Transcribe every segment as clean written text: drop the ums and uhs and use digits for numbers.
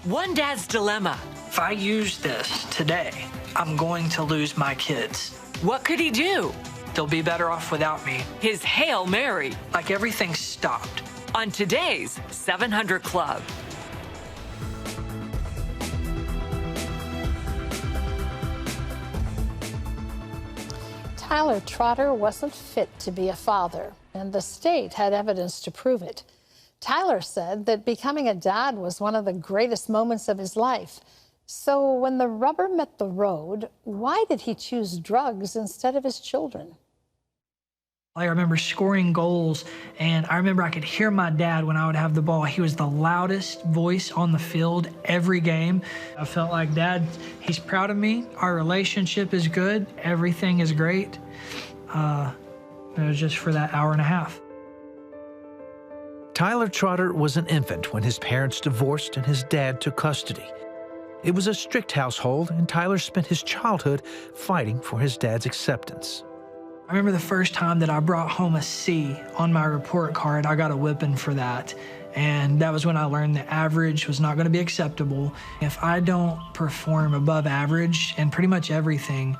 One dad's dilemma. If I use this today, I'm going to lose my kids. What could he do? They'll be better off without me. His Hail Mary. Like everything stopped. On today's 700 Club. Tyler Trotter wasn't fit to be a father, and the state had evidence to prove it. Tyler said that becoming a dad was one of the greatest moments of his life. So when the rubber met the road, why did he choose drugs instead of his children? I remember scoring goals, and I remember I could hear my dad when I would have the ball. He was the loudest voice on the field every game. I felt like, Dad, he's proud of me. Our relationship is good. Everything is great. It was just for that hour and a half. Tyler Trotter was an infant when his parents divorced and his dad took custody. It was a strict household, and Tyler spent his childhood fighting for his dad's acceptance. I remember the first time that I brought home a C on my report card. I got a whipping for that. And that was when I learned that average was not going to be acceptable. If I don't perform above average in pretty much everything,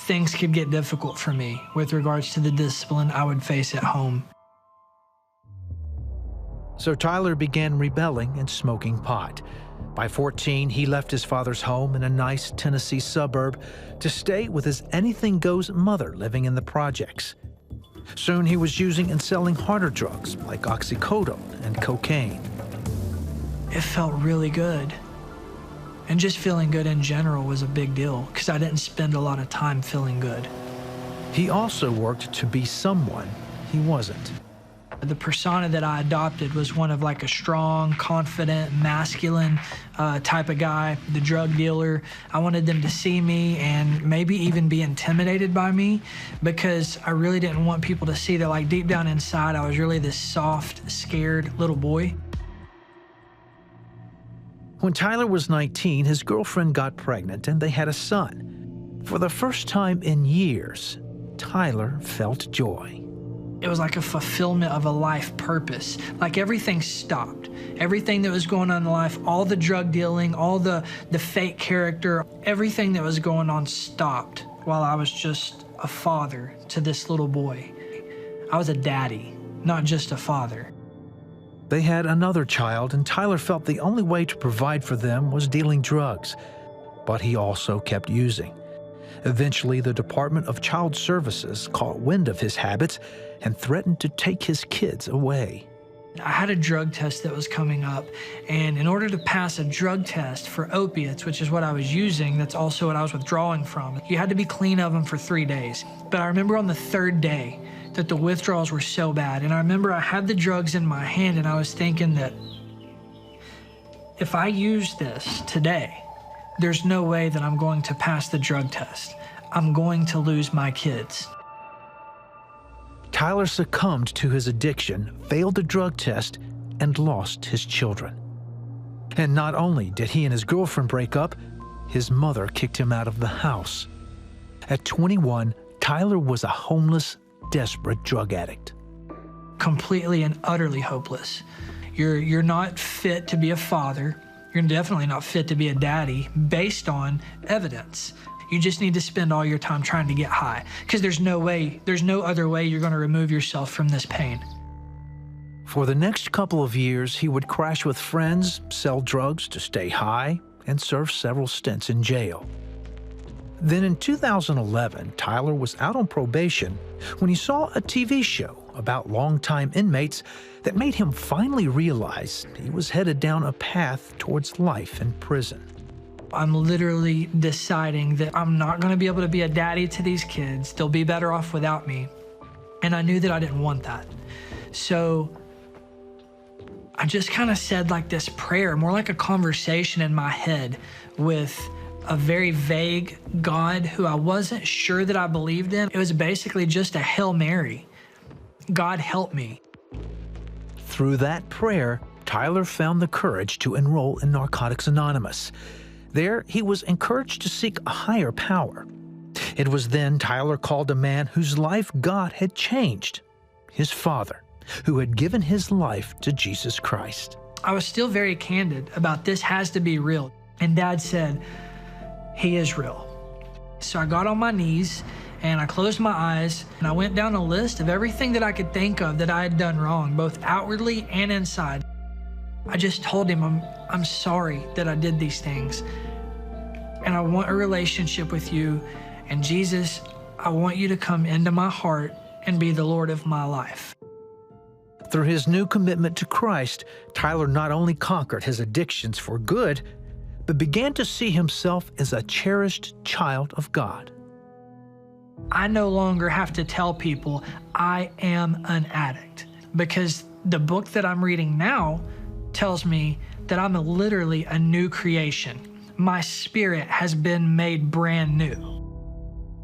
things could get difficult for me with regards to the discipline I would face at home. So Tyler began rebelling and smoking pot. By 14, he left his father's home in a nice Tennessee suburb to stay with his anything-goes mother living in the projects. Soon he was using and selling harder drugs like oxycodone and cocaine. It felt really good. And just feeling good in general was a big deal because I didn't spend a lot of time feeling good. He also worked to be someone he wasn't. The persona that I adopted was one of like a strong, confident, masculine type of guy, the drug dealer. I wanted them to see me and maybe even be intimidated by me because I really didn't want people to see that like deep down inside I was really this soft, scared little boy. When Tyler was 19, his girlfriend got pregnant and they had a son. For the first time in years, Tyler felt joy. It was like a fulfillment of a life purpose. Like everything stopped. Everything that was going on in life, all the drug dealing, all the fake character, everything that was going on stopped while I was just a father to this little boy. I was a daddy, not just a father. They had another child, and Tyler felt the only way to provide for them was dealing drugs. But he also kept using. Eventually, the Department of Child Services caught wind of his habits and threatened to take his kids away. I had a drug test that was coming up, and in order to pass a drug test for opiates, which is what I was using, that's also what I was withdrawing from, you had to be clean of them for 3 days. But I remember on the 3rd day that the withdrawals were so bad, and I remember I had the drugs in my hand, and I was thinking that if I use this today, there's no way that I'm going to pass the drug test. I'm going to lose my kids. Tyler succumbed to his addiction, failed the drug test, and lost his children. And not only did he and his girlfriend break up, his mother kicked him out of the house. At 21, Tyler was a homeless, desperate drug addict. Completely and utterly hopeless. You're not fit to be a father. You're definitely not fit to be a daddy based on evidence. You just need to spend all your time trying to get high because there's no other way you're going to remove yourself from this pain. For the next couple of years, he would crash with friends, sell drugs to stay high, and serve several stints in jail. Then in 2011, Tyler was out on probation when he saw a TV show about longtime inmates that made him finally realize he was headed down a path towards life in prison. I'm literally deciding that I'm not going to be able to be a daddy to these kids. They'll be better off without me. And I knew that I didn't want that. So I just kind of said like this prayer, more like a conversation in my head with a very vague God who I wasn't sure that I believed in. It was basically just a Hail Mary. God help me. Through that prayer, Tyler found the courage to enroll in Narcotics Anonymous. There, he was encouraged to seek a higher power. It was then Tyler called a man whose life God had changed, his father, who had given his life to Jesus Christ. I was still very candid about this has to be real. And Dad said, he is real. So I got on my knees and I closed my eyes and I went down a list of everything that I could think of that I had done wrong, both outwardly and inside. I just told him, I'm sorry that I did these things. And I want a relationship with you. And Jesus, I want you to come into my heart and be the Lord of my life. Through his new commitment to Christ, Tyler not only conquered his addictions for good, but began to see himself as a cherished child of God. I no longer have to tell people I am an addict, because the book that I'm reading now tells me that I'm literally a new creation. My spirit has been made brand new.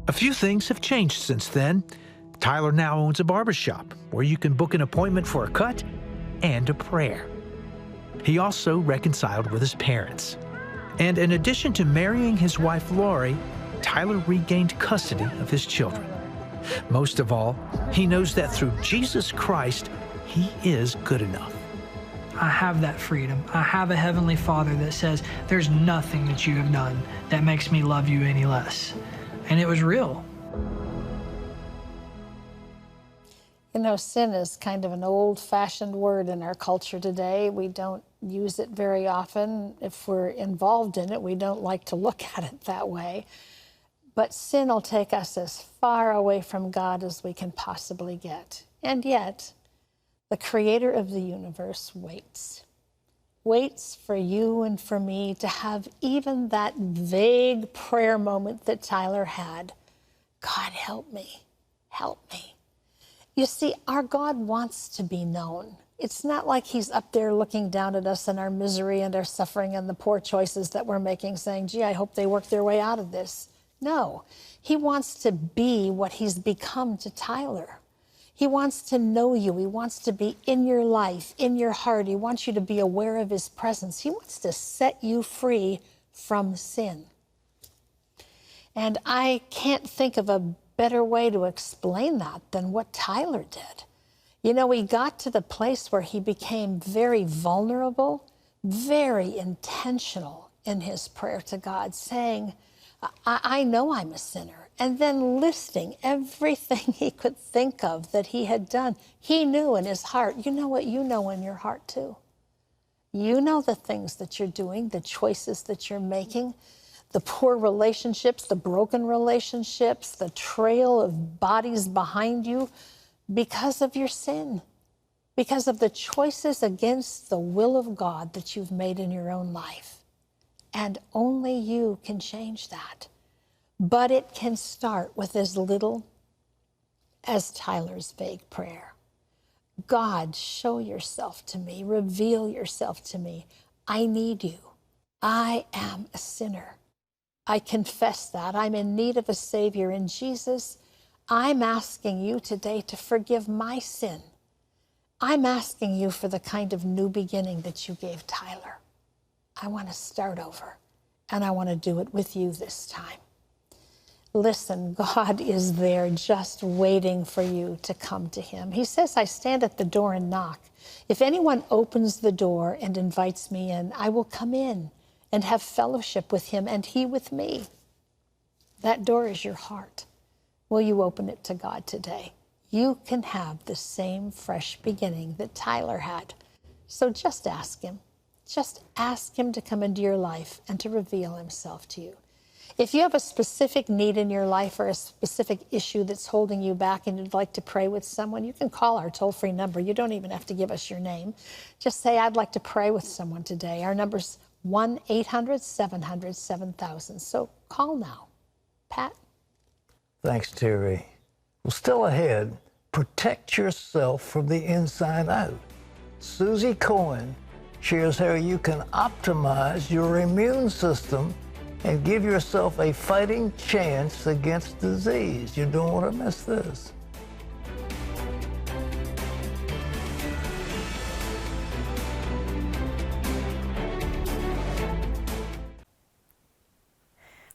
A few things have changed since then. Tyler now owns a barbershop where you can book an appointment for a cut and a prayer. He also reconciled with his parents. And in addition to marrying his wife, Lori, Tyler regained custody of his children. Most of all, he knows that through Jesus Christ, he is good enough. I have that freedom. I have a Heavenly Father that says, there's nothing that you have done that makes me love you any less. And it was real. You know, sin is kind of an old-fashioned word in our culture today. We don't use it very often. If we're involved in it, we don't like to look at it that way. But sin will take us as far away from God as we can possibly get. And yet, the Creator of the universe waits for you and for me to have even that vague prayer moment that Tyler had. God, help me, help me. You see, our God wants to be known. It's not like he's up there looking down at us and our misery and our suffering and the poor choices that we're making, saying, gee, I hope they work their way out of this. No, he wants to be what he's become to Tyler. He wants to know you. He wants to be in your life, in your heart. He wants you to be aware of his presence. He wants to set you free from sin. And I can't think of a better way to explain that than what Tyler did. You know, he got to the place where he became very vulnerable, very intentional in his prayer to God, saying, I know I'm a sinner. And then listing everything he could think of that he had done. He knew in his heart. You know what you know in your heart too. You know the things that you're doing, the choices that you're making, the poor relationships, the broken relationships, the trail of bodies behind you because of your sin, because of the choices against the will of God that you've made in your own life. And only you can change that. But it can start with as little as Tyler's vague prayer. God, show yourself to me. Reveal yourself to me. I need you. I am a sinner. I confess that. I'm in need of a Savior. And Jesus, I'm asking you today to forgive my sin. I'm asking you for the kind of new beginning that you gave Tyler. I want to start over, and I want to do it with you this time. Listen, God is there just waiting for you to come to him. He says, I stand at the door and knock. If anyone opens the door and invites me in, I will come in and have fellowship with him and he with me. That door is your heart. Will you open it to God today? You can have the same fresh beginning that Tyler had. So just ask him. Just ask him to come into your life and to reveal himself to you. If you have a specific need in your life or a specific issue that's holding you back and you'd like to pray with someone, you can call our toll-free number. You don't even have to give us your name. Just say, I'd like to pray with someone today. Our number's 1-800-700-7000. So call now. Pat? Thanks, Terry. Well, still ahead, protect yourself from the inside out. Susie Cohen shares how you can optimize your immune system and give yourself a fighting chance against disease. You don't want to miss this.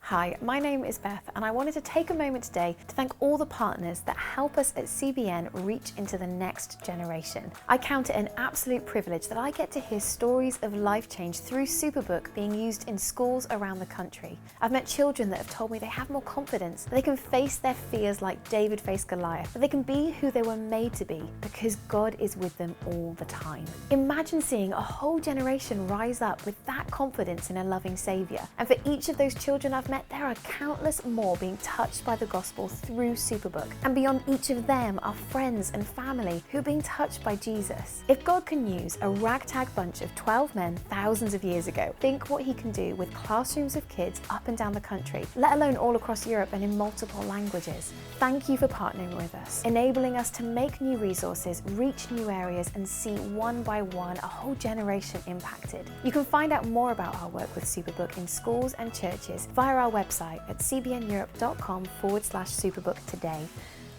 Hi, my name is Beth, and I wanted to take a moment today to thank all the partners that help us at CBN reach into the next generation. I count it an absolute privilege that I get to hear stories of life change through Superbook being used in schools around the country. I've met children that have told me they have more confidence, that they can face their fears like David faced Goliath, that they can be who they were made to be because God is with them all the time. Imagine seeing a whole generation rise up with that confidence in a loving Saviour. And for each of those children I've met, there are countless more being touched by the gospel through Superbook. And beyond each of them are friends and family who are being touched by Jesus. If God can use a ragtag bunch of 12 men thousands of years ago, think what he can do with classrooms of kids up and down the country, let alone all across Europe and in multiple languages. Thank you for partnering with us, enabling us to make new resources, reach new areas, and see one by one a whole generation impacted. You can find out more about our work with Superbook in schools and churches via our website at cbneurope.com/Superbook today.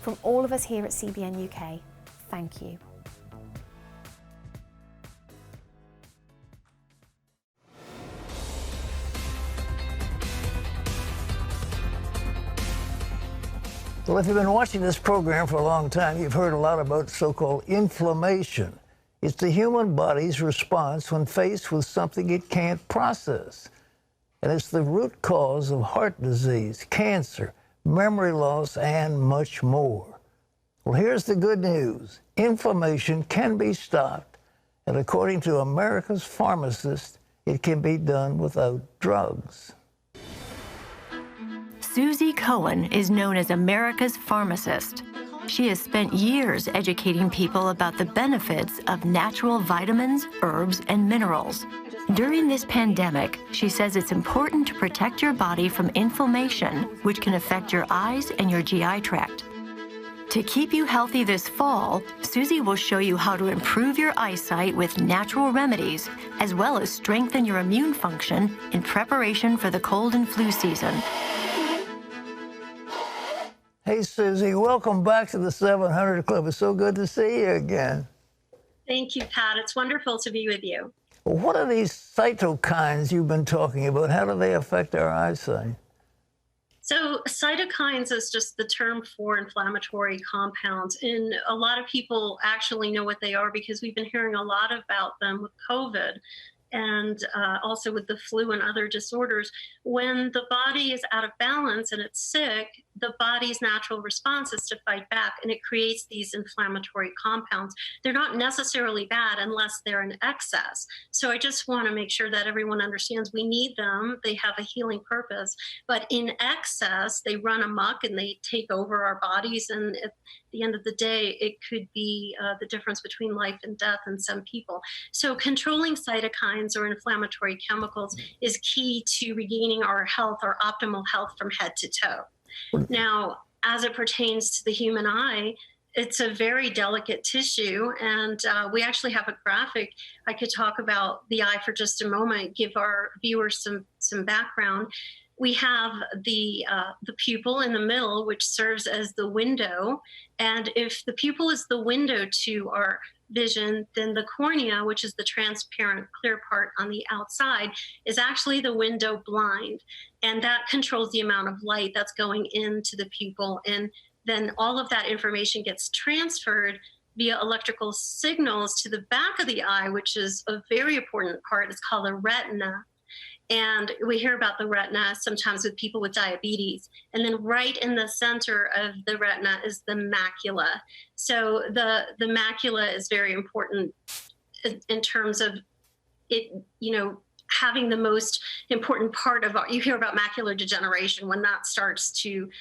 From all of us here at CBN UK, thank you. Well, if you've been watching this program for a long time, you've heard a lot about so-called inflammation. It's the human body's response when faced with something it can't process. And it's the root cause of heart disease, cancer, memory loss, and much more. Well, here's the good news. Inflammation can be stopped, and according to America's pharmacist, it can be done without drugs. Susie Cohen is known as America's pharmacist. She has spent years educating people about the benefits of natural vitamins, herbs, and minerals. During this pandemic, she says it's important to protect your body from inflammation, which can affect your eyes and your GI tract. To keep you healthy this fall, Susie will show you how to improve your eyesight with natural remedies, as well as strengthen your immune function in preparation for the cold and flu season. Hey, Susie, welcome back to the 700 Club. It's so good to see you again. Thank you, Pat. It's wonderful to be with you. Well, what are these cytokines you've been talking about? How do they affect our eyesight? So cytokines is just the term for inflammatory compounds. And a lot of people actually know what they are because we've been hearing a lot about them with COVID and also with the flu and other disorders. When the body is out of balance and it's sick, the body's natural response is to fight back, and it creates these inflammatory compounds. They're not necessarily bad unless they're in excess. So I just want to make sure that everyone understands we need them. They have a healing purpose, but in excess, they run amok and they take over our bodies. And at the end of the day, it could be the difference between life and death in some people. So controlling cytokines or inflammatory chemicals is key to regaining our health, our optimal health from head to toe. Now, as it pertains to the human eye, it's a very delicate tissue, and we actually have a graphic. I could talk about the eye for just a moment, give our viewers some background. We have the pupil in the middle, which serves as the window. And if the pupil is the window to our vision, then the cornea, which is the transparent clear part on the outside, is actually the window blind. And that controls the amount of light that's going into the pupil. And then all of that information gets transferred via electrical signals to the back of the eye, which is a very important part. It's called the retina. And we hear about the retina sometimes with people with diabetes. And then right in the center of the retina is the macula. So the macula is very important in terms of it, having the most important part of you hear about macular degeneration. When that starts to,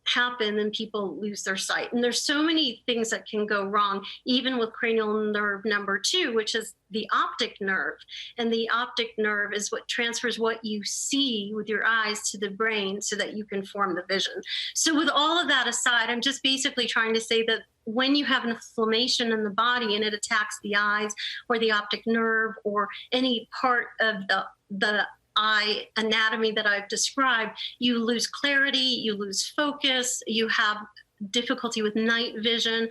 happen, then people lose their sight. And there's so many things that can go wrong, even with cranial nerve number 2, which is the optic nerve. And the optic nerve is what transfers what you see with your eyes to the brain so that you can form the vision. So with all of that aside, I'm just basically trying to say that when you have inflammation in the body and it attacks the eyes or the optic nerve or any part of the eye anatomy that I've described, you lose clarity, you lose focus, you have difficulty with night vision,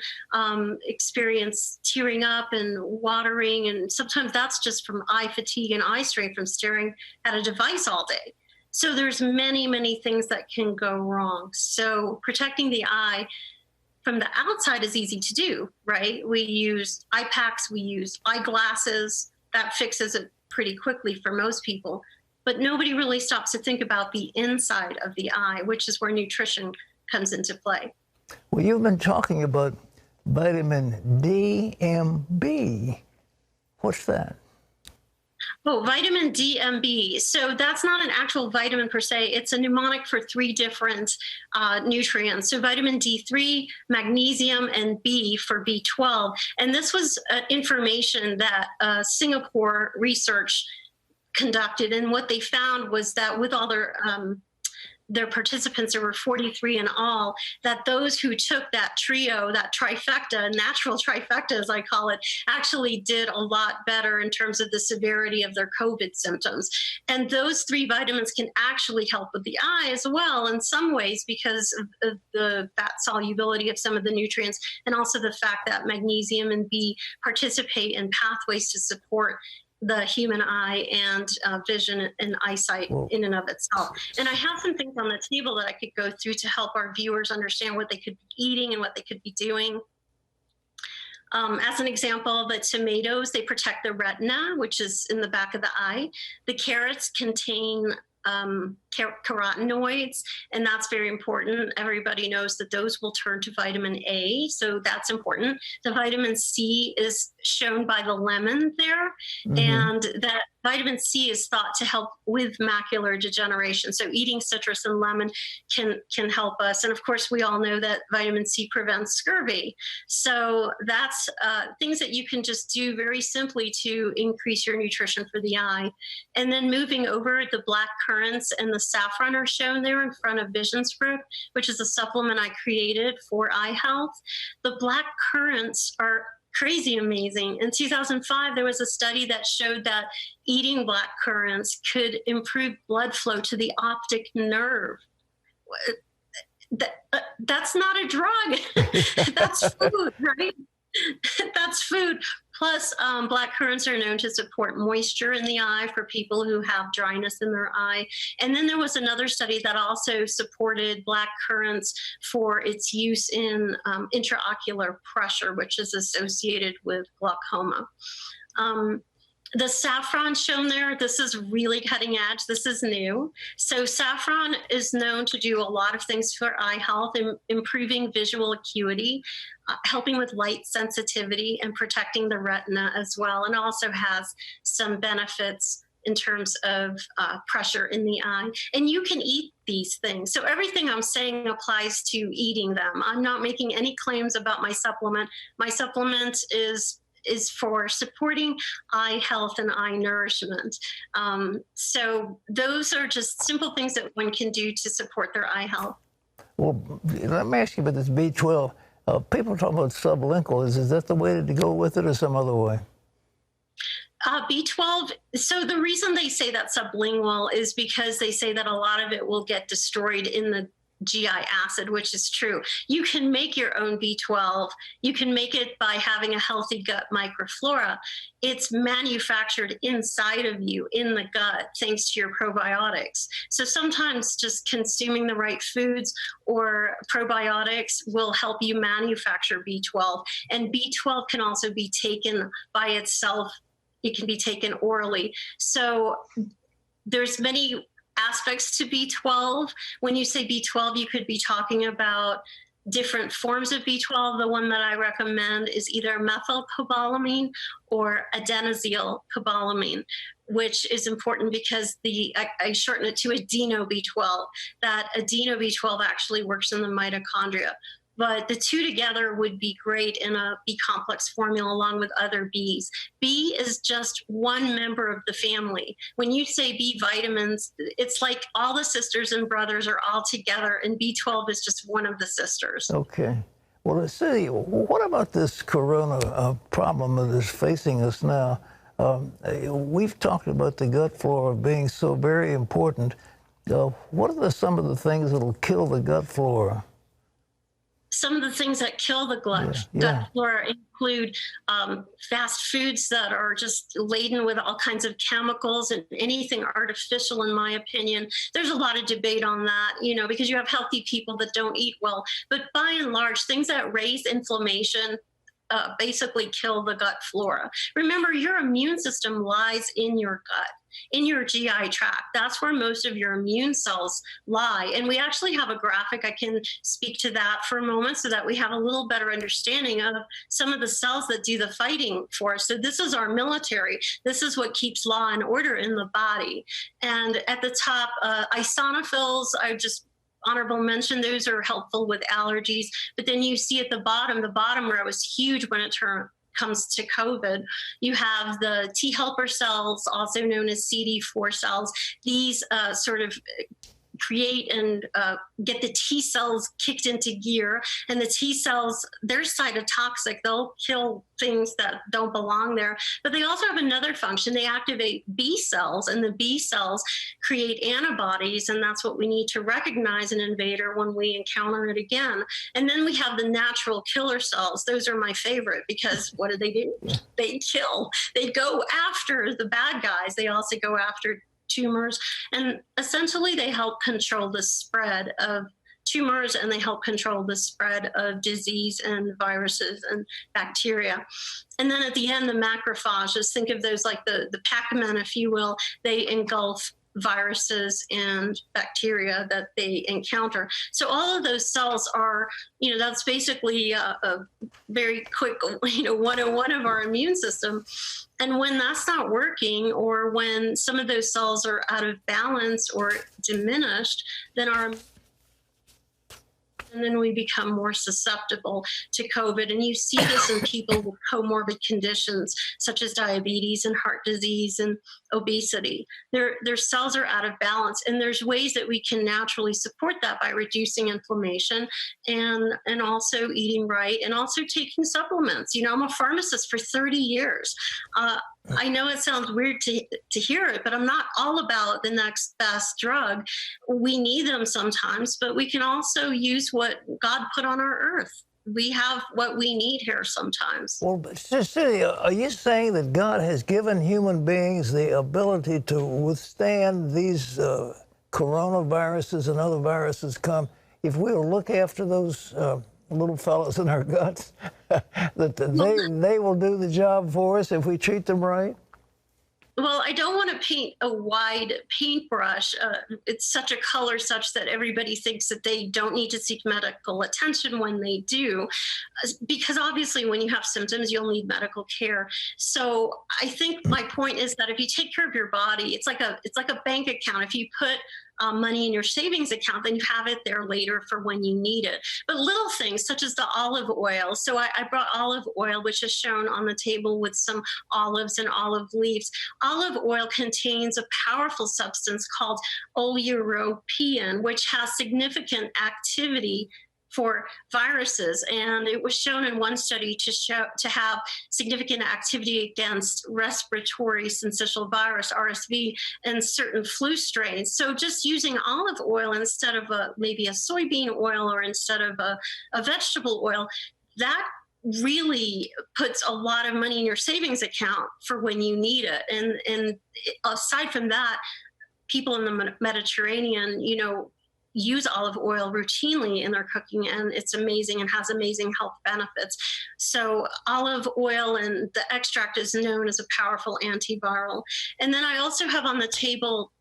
experience tearing up and watering, and sometimes that's just from eye fatigue and eye strain from staring at a device all day. So there's many, many things that can go wrong. So protecting the eye from the outside is easy to do, right? We use eye packs, we use eyeglasses. That fixes it pretty quickly for most people. But nobody really stops to think about the inside of the eye, which is where nutrition comes into play. Well, you've been talking about vitamin DMB. What's that? Oh, vitamin DMB. So that's not an actual vitamin per se. It's a mnemonic for 3 different nutrients. So vitamin D3, magnesium, and B for B12. And this was information that Singapore research conducted. And what they found was that with all their participants, there were 43 in all, that those who took that trio, that trifecta, natural trifecta as I call it, actually did a lot better in terms of the severity of their COVID symptoms. And those 3 vitamins can actually help with the eye as well in some ways because of the fat solubility of some of the nutrients, and also the fact that magnesium and B participate in pathways to support the human eye and vision and eyesight in and of itself. And I have some things on the table that I could go through to help our viewers understand what they could be eating and what they could be doing. As an example, the tomatoes, they protect the retina, which is in the back of the eye. The carrots contain carotenoids, and that's very important. Everybody knows that those will turn to vitamin A, so that's important. The vitamin C is shown by the lemon there, and that vitamin C is thought to help with macular degeneration. So eating citrus and lemon can help us. And of course, we all know that vitamin C prevents scurvy. So that's things that you can just do very simply to increase your nutrition for the eye. And then moving over, the black currants and the saffron are shown there in front of Vision Script, which is a supplement I created for eye health. The black currants are crazy amazing. In 2005, there was a study that showed that eating black currants could improve blood flow to the optic nerve. That's not a drug. That's food, right? That's food. Plus, black currants are known to support moisture in the eye for people who have dryness in their eye. And then there was another study that also supported black currants for its use in intraocular pressure, which is associated with glaucoma. The saffron shown there, this is really cutting edge. This is new. So saffron is known to do a lot of things for eye health, improving visual acuity, helping with light sensitivity, and protecting the retina as well, and also has some benefits in terms of pressure in the eye. And you can eat these things. So everything I'm saying applies to eating them. I'm not making any claims about my supplement. My supplement is for supporting eye health and eye nourishment. So those are just simple things that one can do to support their eye health. Well, let me ask you about this B12. People talk about sublingual. Is that the way to go with it or some other way? B12, so the reason they say that sublingual is because they say that a lot of it will get destroyed in the GI acid, which is true. You can make your own B12. You can make it by having a healthy gut microflora. It's manufactured inside of you in the gut thanks to your probiotics. So sometimes just consuming the right foods or probiotics will help you manufacture B12. And B12 can also be taken by itself. It can be taken orally. So there's many aspects to B12. When you say B12, you could be talking about different forms of B12. The one that I recommend is either methylcobalamin or adenosyl cobalamin, which is important because I shorten it to adeno B12. That adeno B12 actually works in the mitochondria. But the two together would be great in a B complex formula along with other Bs. B is just one member of the family. When you say B vitamins, it's like all the sisters and brothers are all together, and B12 is just one of the sisters. Okay. Well, let's see. What about this corona problem that is facing us now? We've talked about the gut flora being so very important. What are some of the things that will kill the gut flora? some of the things that kill the gut flora include fast foods that are just laden with all kinds of chemicals and anything artificial, in my opinion. There's a lot of debate on that, you know, because you have healthy people that don't eat well. But by and large, things that raise inflammation basically kill the gut flora. Remember, your immune system lies in your gut, in your GI tract. That's where most of your immune cells lie. And we actually have a graphic. I can speak to that for a moment so that we have a little better understanding of some of the cells that do the fighting for us. So this is our military. This is what keeps law and order in the body. And at the top, eosinophils, I just honorable mention, those are helpful with allergies. But then you see at the bottom row is huge when it comes to COVID. You have the T helper cells, also known as CD4 cells. These sort of create and get the T cells kicked into gear. And the T cells, they're cytotoxic. They'll kill things that don't belong there. But they also have another function. They activate B cells, and the B cells create antibodies. And that's what we need to recognize an invader when we encounter it again. And then we have the natural killer cells. Those are my favorite because what do? They kill. They go after the bad guys. They also go after tumors, and essentially they help control the spread of tumors, and they help control the spread of disease and viruses and bacteria. And then at the end, the macrophages, think of those like the Pac-Man, if you will. They engulf viruses and bacteria that they encounter. So all of those cells are, you know, that's basically a very quick, you know, 101 of our immune system. And when that's not working, or when some of those cells are out of balance or diminished, then then we become more susceptible to COVID. And you see this in people with comorbid conditions such as diabetes and heart disease and obesity. Their cells are out of balance, and there's ways that we can naturally support that by reducing inflammation and also eating right, and also taking supplements. You know, I'm a pharmacist for 30 years. I know it sounds weird to hear it, but I'm not all about the next best drug. We need them sometimes, but we can also use what God put on our earth. We have what we need here sometimes. Well, Cecilia, are you saying that God has given human beings the ability to withstand these coronaviruses and other viruses come if we'll look after those little fellows in our guts, that they will do the job for us if we treat them right? Well, I don't want to paint a wide paintbrush. It's such a color such that everybody thinks that they don't need to seek medical attention when they do, because obviously when you have symptoms, you'll need medical care. So I think my point is that if you take care of your body, it's like a bank account. If you put money in your savings account, then you have it there later for when you need it. But little things such as the olive oil. So I brought olive oil, which is shown on the table with some olives and olive leaves. Olive oil contains a powerful substance called oleuropein, which has significant activity for viruses, and it was shown in one study to have significant activity against respiratory syncytial virus, RSV, and certain flu strains. So just using olive oil instead of maybe a soybean oil, or instead of a vegetable oil, that really puts a lot of money in your savings account for when you need it. And aside from that, people in the Mediterranean, you know, use olive oil routinely in their cooking, and it's amazing and has amazing health benefits. So olive oil, and the extract is known as a powerful antiviral. And then I also have on the table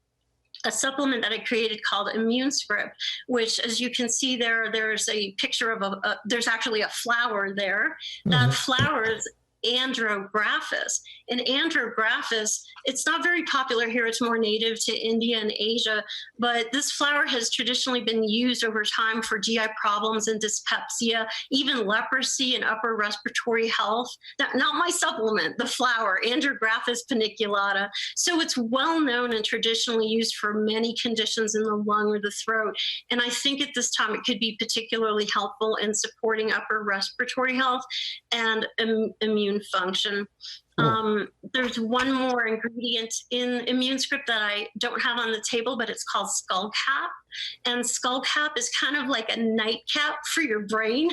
a supplement that I created called Immune Script, which, as you can see there's a picture of there's actually a flower there. That flower is Andrographis. And Andrographis, it's not very popular here. It's more native to India and Asia, but this flower has traditionally been used over time for GI problems and dyspepsia, even leprosy and upper respiratory health. Not my supplement, the flower, Andrographis paniculata. So it's well known and traditionally used for many conditions in the lung or the throat. And I think at this time it could be particularly helpful in supporting upper respiratory health and immune function. There's one more ingredient in immune script that I don't have on the table, but it's called skullcap. And skullcap is kind of like a nightcap for your brain,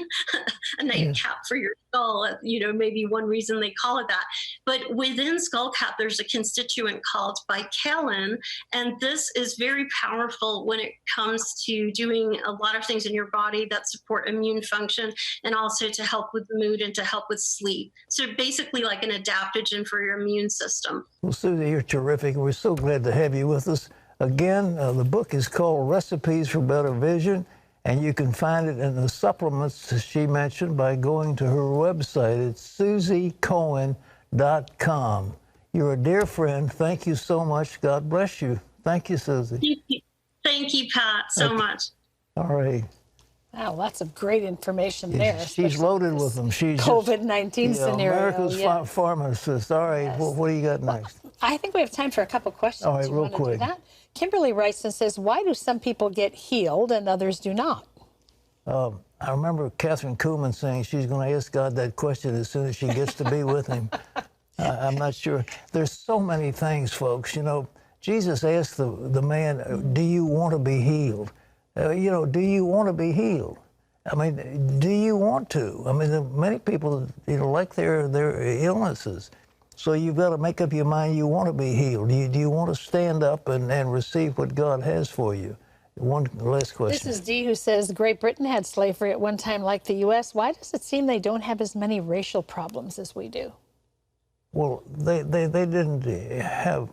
a nightcap for your skull. Maybe one reason they call it that. But within skullcap, there's a constituent called bicalin, and this is very powerful when it comes to doing a lot of things in your body that support immune function, and also to help with mood and to help with sleep. So basically like an adaptogen for your immune system. Well, Susie, you're terrific. We're so glad to have you with us. Again, the book is called Recipes for Better Vision, and you can find it in the supplements she mentioned by going to her website. It's susiecohen.com. You're a dear friend. Thank you so much. God bless you. Thank you, Susie. Thank you, Pat, so much. All right. Wow, lots of great information there. She's loaded with them. She's COVID-19 scenario. America's pharmacist. All right, Yes. what do you got next? I think we have time for a couple questions. All right, You real wanna do quick. that? Kimberly writes and says, why do some people get healed and others do not? I remember Catherine Kuhlman saying she's going to ask God that question as soon as she gets to be with him. I'm not sure. There's so many things, folks. Jesus asked the man, do you want to be healed? Do you want to be healed? I mean, do you want to? I mean, many people, like their illnesses. So you've got to make up your mind you want to be healed. Do you want to stand up and receive what God has for you? One last question. This is Dee who says, Great Britain had slavery at one time like the U.S. Why does it seem they don't have as many racial problems as we do? Well, they didn't have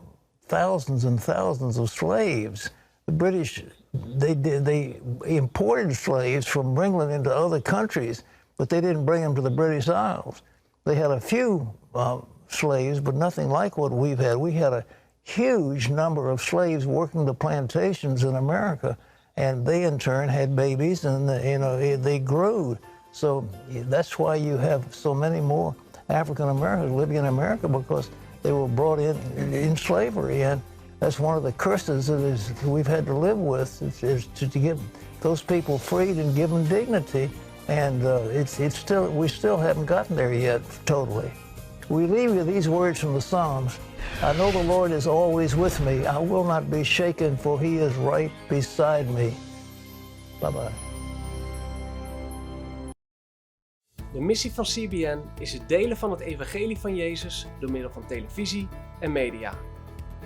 thousands and thousands of slaves. The British, they imported slaves from England into other countries, but they didn't bring them to the British Isles. They had a few slaves, but nothing like what we've had. We had a huge number of slaves working the plantations in America, and they in turn had babies, and they grew. So that's why you have so many more African Americans living in America, because they were brought in slavery, and that's one of the curses that we've had to live with, is to get those people freed and give them dignity. And we still haven't gotten there yet, totally. We leave you these words from the Psalms. I know the Lord is always with me. I will not be shaken, for he is right beside me. Bye-bye. De missie van CBN is het delen van het evangelie van Jezus door middel van televisie en media.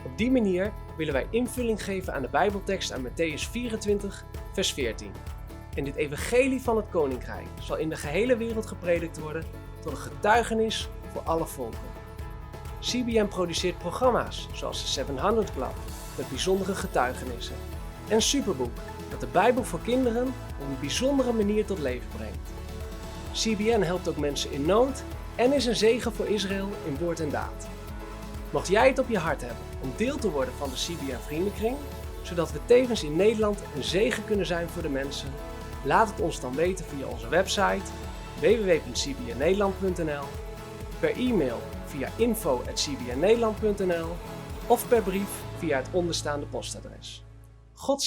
Op die manier willen wij invulling geven aan de Bijbeltekst aan Mattheüs 24, vers 14. En dit evangelie van het Koninkrijk zal in de gehele wereld gepredikt worden tot een getuigenis voor alle volken. CBN produceert programma's zoals de 700 Club met bijzondere getuigenissen en Superboek dat de Bijbel voor kinderen op een bijzondere manier tot leven brengt. CBN helpt ook mensen in nood en is een zegen voor Israël in woord en daad. Mocht jij het op je hart hebben om deel te worden van de CBN Vriendenkring, zodat we tevens in Nederland een zegen kunnen zijn voor de mensen, laat het ons dan weten via onze website www.cbnnederland.nl, per e-mail via info@cbnnederland.nl of per brief via het onderstaande postadres. God